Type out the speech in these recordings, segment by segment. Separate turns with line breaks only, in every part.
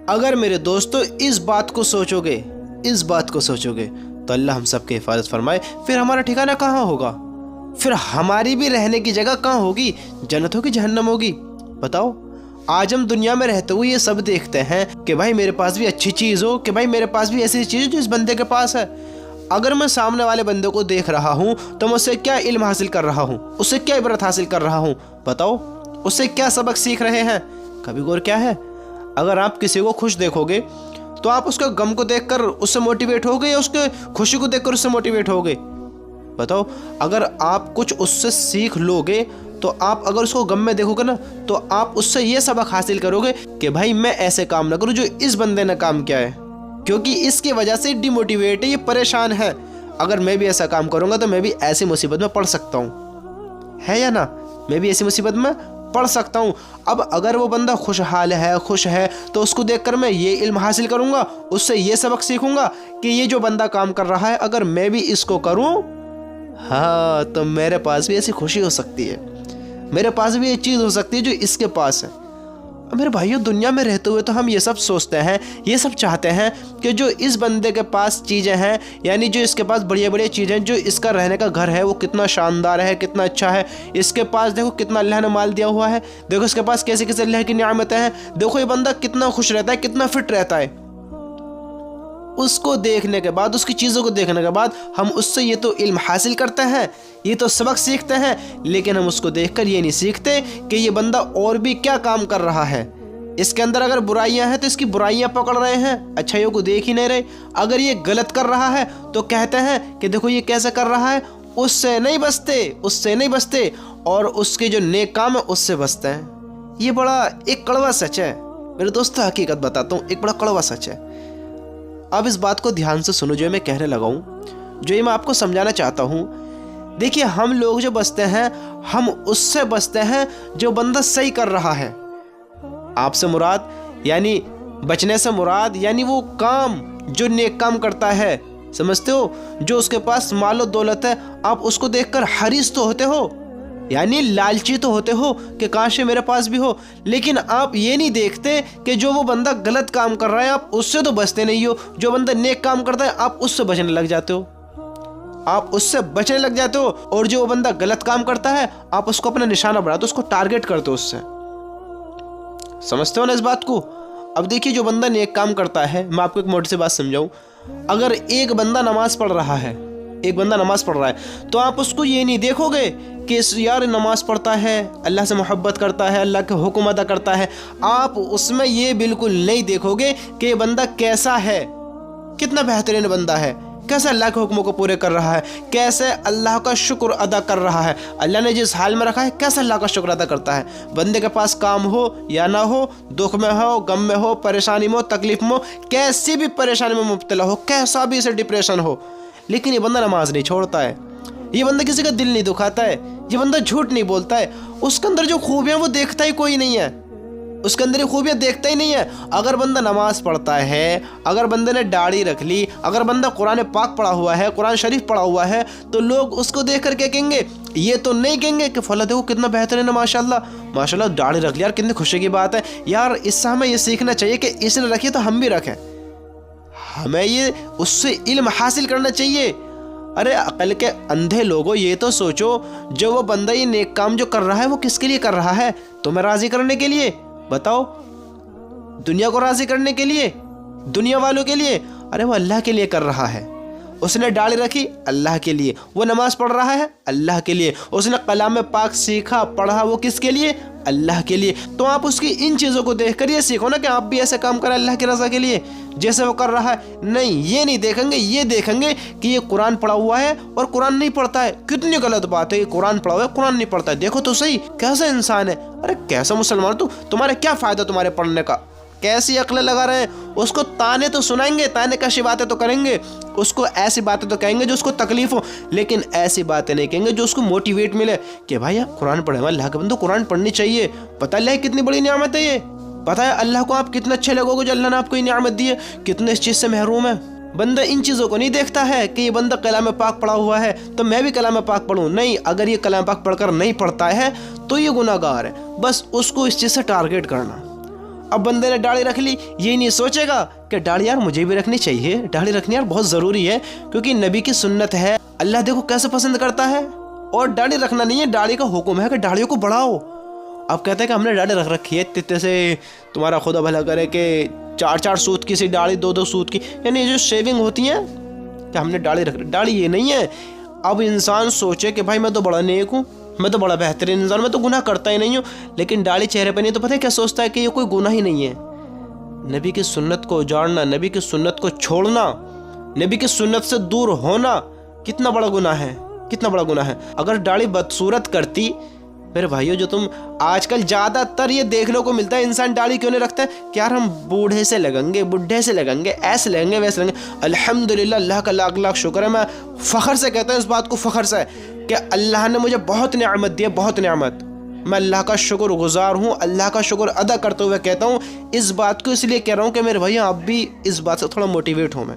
اگر میرے دوستو اس بات کو سوچو گے تو اللہ ہم سب کی حفاظت فرمائے، پھر ہمارا ٹھکانہ کہاں ہوگا؟ پھر ہماری بھی رہنے کی جگہ کہاں ہوگی؟ جنت ہوگی جہنم ہوگی؟ بتاؤ، آج ہم دنیا میں رہتے ہوئے یہ سب دیکھتے ہیں کہ بھائی میرے پاس بھی اچھی چیز ہو، کہ بھائی میرے پاس بھی ایسی چیز جو اس بندے کے پاس ہے۔ اگر میں سامنے والے بندے کو دیکھ رہا ہوں تو میں اس سے کیا علم حاصل کر رہا ہوں، اس سے کیا عبرت حاصل کر رہا ہوں؟ بتاؤ، اس سے کیا سبق سیکھ رہے ہیں؟ کبھی غور کیا ہے؟ اگر آپ کسی کو خوش دیکھو گے تو آپ اس کے غم کو دیکھ کر اس سے موٹیویٹ ہوگے یا اس کے خوشی کو دیکھ کر اس سے موٹیویٹ ہوگے؟ بتاؤ، اگر آپ کچھ اس سے سیکھ لو گے تو آپ اگر اس کو غم میں دیکھو گے نا تو آپ اس سے یہ سبق حاصل کرو گے کہ بھائی میں ایسے کام نہ کروں جو اس بندے نے کام کیا ہے، کیونکہ اس کی وجہ سے ڈی موٹیویٹ ہے، یہ پریشان ہے۔ اگر میں بھی ایسا کام کروں گا تو میں بھی ایسی مصیبت میں پڑ سکتا ہوں، ہے یا نا؟ میں بھی ایسی مصیبت میں پڑھ سکتا ہوں۔ اب اگر وہ بندہ خوشحال ہے، خوش ہے، تو اس کو دیکھ کر میں یہ علم حاصل کروں گا، اس سے یہ سبق سیکھوں گا کہ یہ جو بندہ کام کر رہا ہے اگر میں بھی اس کو کروں ہاں تو میرے پاس بھی ایسی خوشی ہو سکتی ہے، میرے پاس بھی یہ چیز ہو سکتی ہے جو اس کے پاس ہے۔ میرے بھائیو، دنیا میں رہتے ہوئے تو ہم یہ سب سوچتے ہیں، یہ سب چاہتے ہیں کہ جو اس بندے کے پاس چیزیں ہیں، یعنی جو اس کے پاس بڑی بڑی چیزیں، جو اس کا رہنے کا گھر ہے وہ کتنا شاندار ہے، کتنا اچھا ہے، اس کے پاس دیکھو کتنا اللہ نے مال دیا ہوا ہے، دیکھو اس کے پاس کیسے کیسے اللہ کی نعمتیں ہیں، دیکھو یہ بندہ کتنا خوش رہتا ہے، کتنا فٹ رہتا ہے۔ اس کو دیکھنے کے بعد، اس کی چیزوں کو دیکھنے کے بعد ہم اس سے یہ تو علم حاصل کرتے ہیں، یہ تو سبق سیکھتے ہیں، لیکن ہم اس کو دیکھ کر یہ نہیں سیکھتے کہ یہ بندہ اور بھی کیا کام کر رہا ہے۔ اس کے اندر اگر برائیاں ہیں تو اس کی برائیاں پکڑ رہے ہیں، اچھائیوں کو دیکھ ہی نہیں رہے۔ اگر یہ غلط کر رہا ہے تو کہتے ہیں کہ دیکھو یہ کیسے کر رہا ہے، اس سے نہیں بچتے اور اس کے جو نیک کام ہے اس سے بچتے ہیں۔ یہ بڑا ایک کڑوا سچ ہے میرے دوستو، حقیقت بتاتا ہوں، ایک بڑا کڑوا سچ ہے۔ اب اس بات کو دھیان سے سنو جو میں کہنے لگا ہوں، جو یہ میں آپ کو سمجھانا چاہتا ہوں۔ دیکھیے، ہم لوگ جو بچتے ہیں ہم اس سے بچتے ہیں جو بندہ صحیح کر رہا ہے۔ آپ سے مراد یعنی بچنے سے مراد یعنی وہ کام جو نیک کام کرتا ہے، سمجھتے ہو؟ جو اس کے پاس مال و دولت ہے، آپ اس کو دیکھ کر حریص تو ہوتے ہو، یعنی لالچی تو ہوتے ہو کہ کاش میرے پاس بھی ہو، لیکن آپ یہ نہیں دیکھتے کہ جو وہ بندہ غلط کام کر رہا ہے آپ اس سے تو بچتے نہیں ہو، جو بندہ نیک کام کرتا ہے آپ اس سے بچنے لگ جاتے ہو، اور جو وہ بندہ غلط کام کرتا ہے آپ اس کو اپنا نشانہ بناتے ہو، اس کو ٹارگٹ کرتے ہو اس سے۔ سمجھتے ہو نا اس بات کو؟ اب دیکھیے، جو بندہ نیک کام کرتا ہے، میں آپ کو ایک موٹی سی بات سمجھاؤں، اگر ایک بندہ نماز پڑھ رہا ہے تو آپ اس کو یہ نہیں دیکھو گے کہ یار نماز پڑھتا ہے، اللہ سے محبت کرتا ہے، اللہ کے حکم ادا کرتا ہے، آپ اس میں یہ بالکل نہیں دیکھو گے کہ یہ بندہ کیسا ہے، کتنا بہترین بندہ ہے، کیسے اللہ کے حکموں کو پورے کر رہا ہے، کیسے اللہ کا شکر ادا کر رہا ہے، اللہ نے جس حال میں رکھا ہے کیسے اللہ کا شکر ادا کرتا ہے۔ بندے کے پاس کام ہو یا نہ ہو، دکھ میں ہو، غم میں ہو، پریشانی میں ہو، تکلیف میں ہو، کیسی بھی پریشانی میں مبتلا ہو، کیسا بھی اسے ڈپریشن ہو، لیکن یہ بندہ نماز نہیں چھوڑتا ہے، یہ بندہ کسی کا دل نہیں دکھاتا ہے، یہ بندہ جھوٹ نہیں بولتا ہے، اس کے اندر جو خوبیاں وہ دیکھتا ہی کوئی نہیں ہے، اس کے اندر یہ خوبیاں دیکھتا ہی نہیں ہے۔ اگر بندہ نماز پڑھتا ہے، اگر بندے نے داڑھی رکھ لی، اگر بندہ قرآن پاک پڑھا ہوا ہے، قرآن شریف پڑھا ہوا ہے، تو لوگ اس کو دیکھ کر کیا کہیں گے؟ یہ تو نہیں کہیں گے کہ فلاں دیکھو کتنا بہترین ہے، ماشاءاللہ داڑھی رکھ لیا، یار کتنی خوشی کی بات ہے، یار اس سے ہمیں یہ سیکھنا چاہیے کہ اس نے رکھی تو ہم بھی رکھیں، ہمیں یہ اس سے علم حاصل کرنا چاہیے۔ ارے عقل کے اندھے لوگوں، یہ تو سوچو، جو وہ بندہ یہ نیک کام جو کر رہا ہے وہ کس کے لیے کر رہا ہے؟ تمہیں راضی کرنے کے لیے؟ بتاؤ، دنیا کو راضی کرنے کے لیے، دنیا والوں کے لیے؟ ارے وہ اللہ کے لیے کر رہا ہے۔ اس نے داڑھی رکھی اللہ کے لیے، وہ نماز پڑھ رہا ہے اللہ کے لیے، اس نے کلام پاک سیکھا پڑھا، وہ کس کے لیے؟ اللہ کے لیے۔ تو آپ اس کی ان چیزوں کو دیکھ کر یہ سیکھو نا کہ آپ بھی ایسے کام کریں اللہ کی رضا کے لیے جیسے وہ کر رہا ہے۔ نہیں، یہ نہیں دیکھیں گے، یہ دیکھیں گے کہ یہ قرآن پڑھا ہوا ہے اور قرآن نہیں پڑھتا ہے، کتنی غلط بات ہے، یہ قرآن پڑھا ہوا ہے قرآن نہیں پڑھتا ہے، دیکھو تو صحیح کیسا انسان ہے، ارے کیسا مسلمان، تمہارے کیا فائدہ تمہارے پڑھنے کا، کیسی عقلیں لگا رہے ہیں۔ اس کو تانے تو سنائیں گے، تانے کشی باتیں تو کریں گے، اس کو ایسی باتیں تو کہیں گے جو اس کو تکلیف ہو، لیکن ایسی باتیں نہیں کہیں گے جو اس کو موٹیویٹ ملے کہ بھائی آپ قرآن پڑھیں، اللہ کے بندو قرآن پڑھنی چاہیے، پتہ اللہ کتنی بڑی نعمت ہے یہ، پتہ ہے اللہ کو آپ کتنے اچھے لوگوں کو جو اللہ نے آپ کو یہ نعمت دی ہے، کتنے اس چیز سے محروم ہے۔ بندہ ان چیزوں کو نہیں دیکھتا ہے کہ یہ بندہ کلام پاک پڑھا ہوا ہے تو میں بھی کلام پاک پڑھوں، نہیں، اگر یہ کلام پاک پڑھ کر نہیں پڑھتا ہے تو یہ گناہ گار ہے، بس اس کو اس چیز سے ٹارگٹ کرنا۔ اب بندے نے داڑھی رکھ لی، یہ نہیں سوچے گا کہ داڑھی یار مجھے بھی رکھنی چاہیے، داڑھی رکھنی یار بہت ضروری ہے کیونکہ نبی کی سنت ہے، اللہ دیکھو کیسے پسند کرتا ہے۔ اور داڑھی رکھنا نہیں ہے، داڑھی کا حکم ہے کہ داڑھیوں کو بڑھاؤ۔ اب کہتے ہیں کہ ہم نے داڑھی رکھ رکھی ہے اتنے سے، تمہارا خدا بھلا کرے کہ 4 سوت کی سی داڑھی، 2 سوت کی، یعنی جو شیونگ ہوتی ہیں کہ ہم نے داڑھی رکھ رکھی، داڑھی یہ نہیں ہے۔ اب انسان سوچے کہ بھائی میں تو بڑا نیک ہوں، میں تو بڑا بہترین انسان، میں تو گناہ کرتا ہی نہیں ہوں، لیکن داڑھی چہرے پہ نہیں تو پتہ ہے کیا سوچتا ہے کہ یہ کوئی گناہ ہی نہیں ہے۔ نبی کی سنت کو اجاڑنا، نبی کی سنت کو چھوڑنا، نبی کی سنت سے دور ہونا کتنا بڑا گناہ ہے، کتنا بڑا گناہ ہے۔ اگر داڑھی بدصورت کرتی، میرے بھائیو جو تم آج کل زیادہ تر یہ دیکھنے کو ملتا ہے، انسان داڑھی کیوں نہیں رکھتا ہے کہ یار ہم بوڑھے سے لگیں گے، بڈھے سے لگیں گے، ایسے لگیں گے، ویسے لگیں گے۔ الحمدللہ اللہ کا لاکھ لاکھ شکر ہے، میں فخر سے کہتا ہوں اس بات کو، فخر سے کہ اللہ نے مجھے بہت نعمت دی ہے، بہت نعمت۔ میں اللہ کا شکر گزار ہوں، اللہ کا شکر ادا کرتے ہوئے کہتا ہوں اس بات کو، اس لیے کہہ رہا ہوں کہ میرے بھائی آپ بھی اس بات سے تھوڑا موٹیویٹ ہوں، میں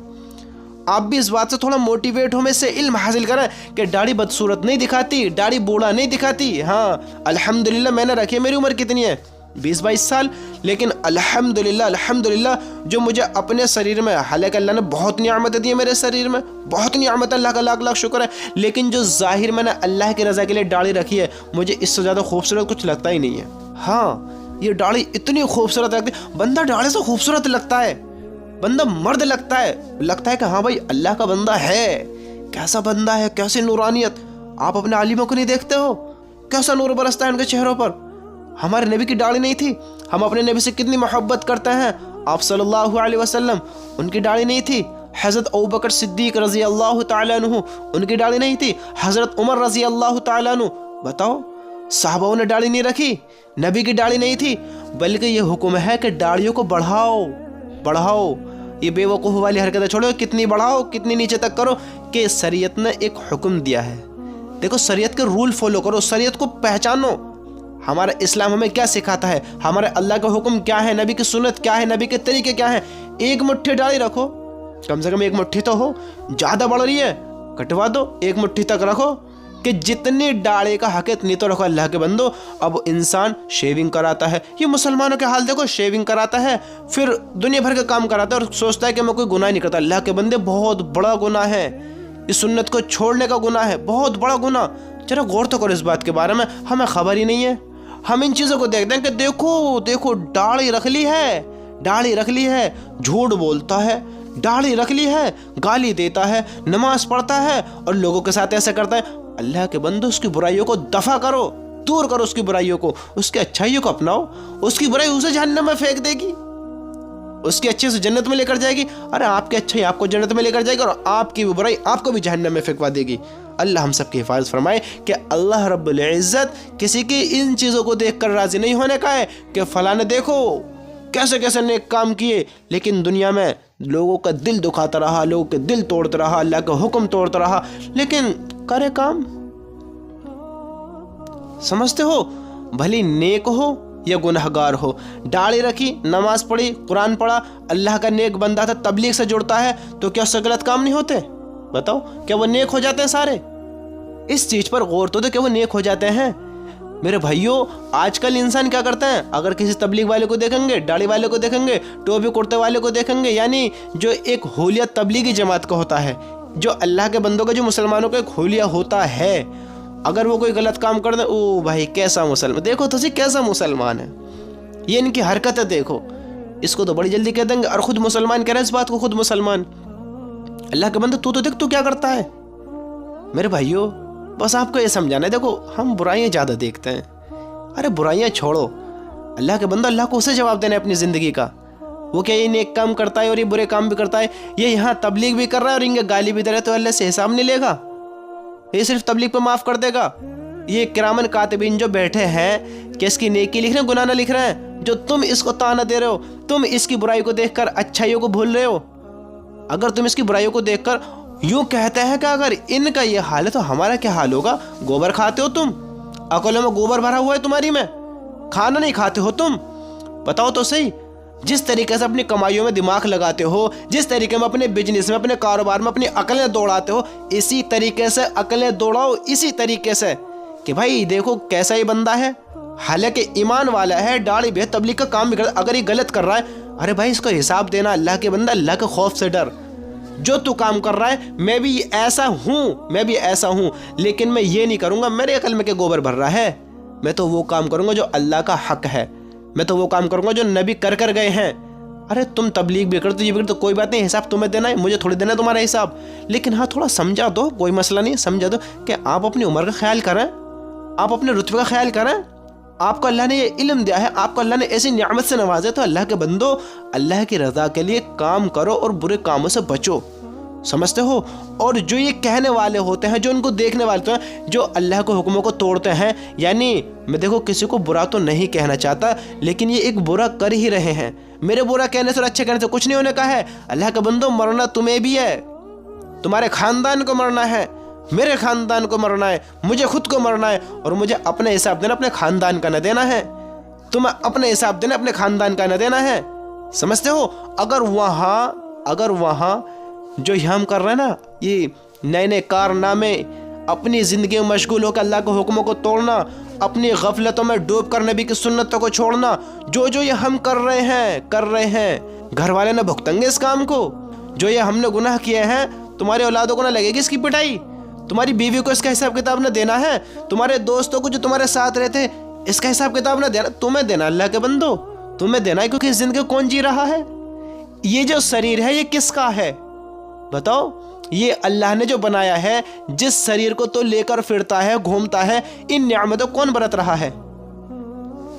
آپ بھی اس بات سے تھوڑا موٹیویٹ ہوں، میں اس سے علم حاصل کریں کہ داڑھی بدصورت نہیں دکھاتی، داڑھی بوڑھا نہیں دکھاتی۔ ہاں الحمدللہ میں نے رکھی ہے، میری عمر کتنی ہے 20-22 سال، لیکن الحمدللہ جو مجھے اپنے شریر میں، حالانکہ اللہ نے بہت نعمت دی ہے میرے شریر میں، بہت نعمت، اللہ کا لاکھ لاکھ شکر ہے، لیکن جو ظاہر میں نے اللہ کی رضا کے لیے داڑھی رکھی ہے، مجھے اس سے زیادہ خوبصورت کچھ لگتا ہی نہیں ہے۔ ہاں یہ داڑھی اتنی خوبصورت لگتی ہے، بندہ داڑھی سے خوبصورت لگتا ہے، بندہ مرد لگتا ہے کہ ہاں بھائی اللہ کا بندہ ہے، کیسا بندہ ہے، کیسی نورانیت۔ آپ اپنے عالموں کو نہیں دیکھتے ہو کیسا نور برستا ہے ان کے چہروں پر؟ ہمارے نبی کی داڑھی نہیں تھی، ہم اپنے نبی سے کتنی محبت کرتے ہیں، آپ صلی اللہ علیہ وسلم، ان کی داڑھی نہیں تھی۔ حضرت ابوبکر صدیق رضی اللہ تعالیٰ عنہ، ان کی داڑھی نہیں تھی۔ حضرت عمر رضی اللہ تعالیٰ عنہ، بتاؤ صحابہ نے داڑھی نہیں رکھی، نبی کی داڑھی نہیں تھی، بلکہ یہ حکم ہے کہ داڑھیوں کو بڑھاؤ۔ یہ بے وقوف والی حرکتیں چھوڑو، کتنی بڑھاؤ کتنی نیچے تک کرو، کہ شریعت نے ایک حکم دیا ہے۔ دیکھو شریعت کے رول فالو کرو، شریعت کو پہچانو، ہمارا اسلام ہمیں کیا سکھاتا ہے، ہمارے اللہ کا حکم کیا ہے، نبی کی سنت کیا ہے، نبی کے طریقے کیا ہیں۔ ایک مٹھی داڑھی رکھو، کم سے کم ایک مٹھی تو ہو، زیادہ بڑھ رہی ہے کٹوا دو، ایک مٹھی تک رکھو، کہ جتنی داڑھی کا حق اتنی تو رکھو اللہ کے بندو۔ اب انسان شیونگ کراتا ہے، یہ مسلمانوں کے حال دیکھو، شیونگ کراتا ہے، پھر دنیا بھر کے کام کراتا ہے اور سوچتا ہے کہ میں کوئی گناہ نہیں کرتا۔ اللہ کے بندے بہت بڑا گناہ ہے، اس سنت کو چھوڑنے کا گناہ ہے، بہت بڑا گناہ۔ ذرا غور تو کرو اس بات کے بارے میں، ہمیں خبر ہی نہیں ہے۔ ہم ان چیزوں کو دیکھتے ہیں کہ دیکھو داڑھی رکھ لی ہے، جھوٹ بولتا ہے، داڑھی رکھ لی ہے، گالی دیتا ہے، نماز پڑھتا ہے اور لوگوں کے ساتھ ایسا کرتا ہے۔ اللہ کے بندو اس کی برائیوں کو دفع کرو، دور کرو اس کی برائیوں کو، اس کی اچھائیوں کو اپناؤ۔ اس کی برائی اسے جہنم میں پھینک دے گی، اس کی اچھے سے جنت میں لے کر جائے گی، ارے آپ کی اچھائی آپ کو جنت میں لے کر جائے گی اور آپ کی برائی آپ کو بھی جہنم میں پھینکوا دے گی۔ اللہ ہم سب کی حفاظت فرمائے کہ اللہ رب العزت کسی کی ان چیزوں کو دیکھ کر راضی نہیں ہونے کا ہے کہ فلاں نے دیکھو کیسے کیسے نیک کام کیے، لیکن دنیا میں لوگوں کا دل دکھاتا رہا، لوگوں کے دل توڑتا رہا، اللہ کا حکم توڑتا رہا، لیکن کرے کام۔ سمجھتے ہو بھلی نیک ہو یا گنہگار ہو، داڑھی رکھی، نماز پڑھی، قرآن پڑھا، اللہ کا نیک بندہ تھا، تبلیغ سے جڑتا ہے، تو کیا اس سے غلط کام نہیں ہوتے؟ بتاؤ کیا وہ نیک ہو جاتے ہیں سارے؟ اس چیز پر غور تو دے کہ وہ نیک ہو جاتے ہیں۔ میرے بھائیوں آج کل انسان کیا کرتے ہیں، اگر کسی تبلیغ والے کو دیکھیں گے، داڑھی والے کو دیکھیں گے، ٹوپی کرتے والے کو دیکھیں گے، یعنی جو ایک حولیہ تبلیغی جماعت کا ہوتا ہے، جو اللہ کے بندوں کا، جو مسلمانوں کا ایک حولیہ ہوتا ہے، اگر وہ کوئی غلط کام کر دیں، او بھائی کیسا مسلمان، دیکھو تو صحیح کیسا مسلمان ہے، یہ ان کی حرکتیں دیکھو، اس کو تو بڑی جلدی کہہ دیں گے، اور خود مسلمان کہہ رہے ہیں اس بات کو، خود مسلمان۔ اللہ کے بندے تو دیکھ تو کیا کرتا ہے۔ میرے بھائیوں بس آپ کو یہ سمجھانا ہے، دیکھو ہم برائیاں زیادہ دیکھتے ہیں، ارے برائیاں چھوڑو، اللہ کے بندہ اللہ کو اسے جواب دینا ہے اپنی زندگی کا، وہ کیا یہ نیک کام کرتا ہے اور یہ برے کام بھی کرتا ہے، یہ یہاں تبلیغ بھی کر رہا ہے اور انہیں گالی بھی دے رہا ہے، تو اللہ سے حساب نہیں لے گا؟ یہ صرف تبلیغ پہ معاف کر دے گا؟ یہ کرامن کاتبین جو بیٹھے ہیں کہ اس کی نیکی لکھ رہے ہیں، گناہ نہ لکھ رہے ہیں، جو تم اس کو تانا دے رہے ہو، تم اس کی برائی کو دیکھ کر اچھائیوں کو بھول رہے ہو، اگر تم اس کی برائیوں کو دیکھ کر یوں کہتے ہیں کہ اگر ان کا یہ حال ہے تو ہمارا کیا حال ہوگا، گوبر کھاتے ہو تم، عقلوں میں گوبر بھرا ہوا ہے تمہاری میں، کھانا نہیں کھاتے ہو تم، بتاؤ تو صحیح، جس طریقے سے اپنی کمائیوں میں دماغ لگاتے ہو، جس طریقے میں اپنے بزنس میں، اپنے کاروبار میں اپنی عقلیں دوڑاتے ہو، اسی طریقے سے عقلیں دوڑاؤ، اسی طریقے سے کہ بھائی دیکھو کیسا ہی بندہ ہے، حالانکہ ایمان والا ہے, داڑھی بھی ہے, تبلیغ کا کام بھی کرتا ہے, اگر یہ غلط کر رہا ہے, ارے بھائی اس کو حساب دینا. اللہ کے بندہ, اللہ کے خوف سے ڈر. جو تو کام کر رہا ہے میں بھی ایسا ہوں, لیکن میں یہ نہیں کروں گا میرے عقل میں کہ گوبر بھر رہا ہے. میں تو وہ کام کروں گا جو اللہ کا حق ہے, میں تو وہ کام کروں گا جو نبی کر گئے ہیں. ارے تم تبلیغ بھی کرتے, یہ بھی کرتے, کوئی بات نہیں, حساب تمہیں دینا ہے, مجھے تھوڑی دینا ہے تمہارا حساب. لیکن ہاں تھوڑا سمجھا دو, کوئی مسئلہ نہیں, سمجھا دو کہ آپ اپنی عمر کا خیال کریں, آپ اپنے رتبے کا خیال کریں. آپ کو اللہ نے یہ علم دیا ہے, آپ کو اللہ نے ایسی نعمت سے نوازے, تو اللہ کے بندو اللہ کی رضا کے لیے کام کرو اور برے کاموں سے بچو. سمجھتے ہو؟ اور جو یہ کہنے والے ہوتے ہیں, جو ان کو دیکھنے والے ہوتے ہیں, جو اللہ کے حکموں کو توڑتے ہیں, یعنی میں دیکھو کسی کو برا تو نہیں کہنا چاہتا, لیکن یہ ایک برا کر ہی رہے ہیں. میرے برا کہنے سے اور اچھے کہنے سے کچھ نہیں ہونے کا ہے. اللہ کا بندو مرنا تمہیں بھی ہے, تمہارے خاندان کو مرنا ہے, میرے خاندان کو مرنا ہے, مجھے خود کو مرنا ہے, اور مجھے اپنے حساب دینا, اپنے خاندان کا نہ دینا ہے. تمہیں اپنے حساب دینا, اپنے خاندان کا نہ دینا ہے. سمجھتے ہو؟ اگر وہاں جو ہم کر رہے ہیں نا, یہ نئے کارنامے, اپنی زندگی میں مشغول ہو کر اللہ کے حکموں کو توڑنا, اپنی غفلتوں میں ڈوب کر نبی کی سنتوں کو چھوڑنا, جو یہ ہم کر رہے ہیں, گھر والے نہ بھگتیں گے اس کام کو. جو یہ ہم نے گناہ کیے ہیں, تمہاری اولادوں کو نہ لگے گی اس کی پٹائی, تمہاری بیوی کو اس کا حساب کتاب نہ دینا ہے, تمہارے دوستوں کو جو تمہارے ساتھ رہتے اس کا حساب کتاب نہ دینا, تمہیں دینا. اللہ کے بندو تمہیں دینا ہے, کیونکہ اس زندگی کون جی رہا ہے؟ یہ جو شریر ہے یہ کس کا ہے بتاؤ؟ یہ اللہ نے جو بنایا ہے, جس شریر کو تو لے کر پھرتا ہے, گھومتا ہے, ان نعمتوں کون برت رہا ہے؟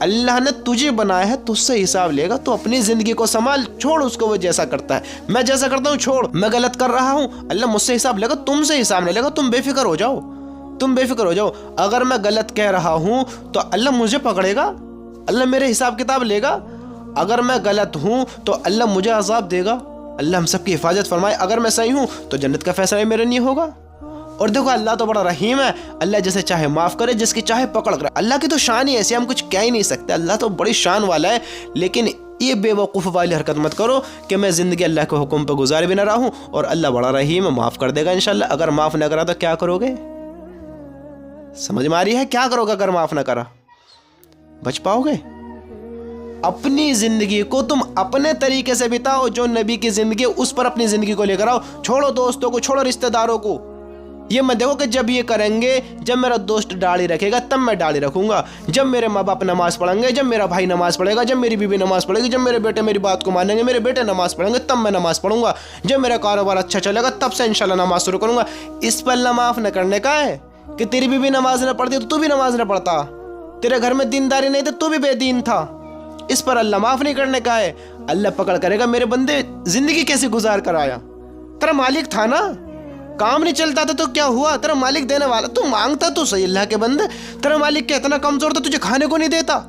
اللہ نے تجھے بنایا ہے, تجھ سے حساب لے گا. تو اپنی زندگی کو سنبھال, چھوڑ اس کو, وہ جیسا کرتا ہے, میں جیسا کرتا ہوں چھوڑ. میں غلط کر رہا ہوں, اللہ مجھ سے حساب لے گا, تم سے حساب نہیں لے گا. تم بے فکر ہو جاؤ. اگر میں غلط کہہ رہا ہوں تو اللہ مجھے پکڑے گا, اللہ میرے حساب کتاب لے گا. اگر میں غلط ہوں تو اللہ مجھے عذاب دے گا. اللہ ہم سب کی حفاظت فرمائے. اگر میں صحیح ہوں تو جنت کا فیصلہ میرے نہیں ہوگا. اور دیکھو اللہ تو بڑا رحیم ہے, اللہ جیسے چاہے معاف کرے, جس کی چاہے پکڑ کرے. اللہ کی تو شان ہی ایسی, ہم کچھ کہہ ہی نہیں سکتے. اللہ تو بڑی شان والا ہے. لیکن یہ بے وقوف والی حرکت مت کرو کہ میں زندگی اللہ کے حکم پہ گزارے بھی نہ رہوں, اور اللہ بڑا رحیم ہے, معاف کر دے گا انشاءاللہ. اگر معاف نہ کرا تو کیا کرو گے؟ سمجھ میں آ رہی ہے کیا کرو گے اگر معاف نہ کرا؟ بچ پاؤ گے؟ اپنی زندگی کو تم اپنے طریقے سے بتاؤ, جو نبی کی زندگی اس پر اپنی زندگی کو لے کر آؤ. چھوڑو دوستوں کو, چھوڑو رشتہ داروں کو. یہ میں دیکھو کہ جب یہ کریں گے, جب میرا دوست داڑھی رکھے گا تب میں داڑھی رکھوں گا, جب میرے ماں باپ نماز پڑھیں گے, جب میرا بھائی نماز پڑھے گا, جب میری بیوی نماز پڑھے گی, جب میرے بیٹے میری بات کو مانیں گے, میرے بیٹے نماز پڑھیں گے, تب میں نماز پڑھوں گا. جب میرا کاروبار اچھا چلے گا تب سے انشاءاللہ نماز شروع کروں گا. اس پر اللہ معاف نہ کرنے کا ہے کہ تیری بیوی نماز نہ پڑھتی تو بھی نماز نہ پڑھتا, تیرے گھر میں دینداری نہیں تو بھی بے دین تھا. اس پر اللہ معاف نہیں کرنے کا ہے. اللہ پکڑ کرے گا, میرے بندے زندگی کیسے گزار کر آیا, تیرا مالک تھا نا, کام نہیں چلتا تھا تو کیا ہوا, تیرا مالک دینے والا, تو مانگتا تو صحیح. اللہ کے بندے تیرا مالک کیا اتنا کمزور تھا تجھے کھانے کو نہیں دیتا؟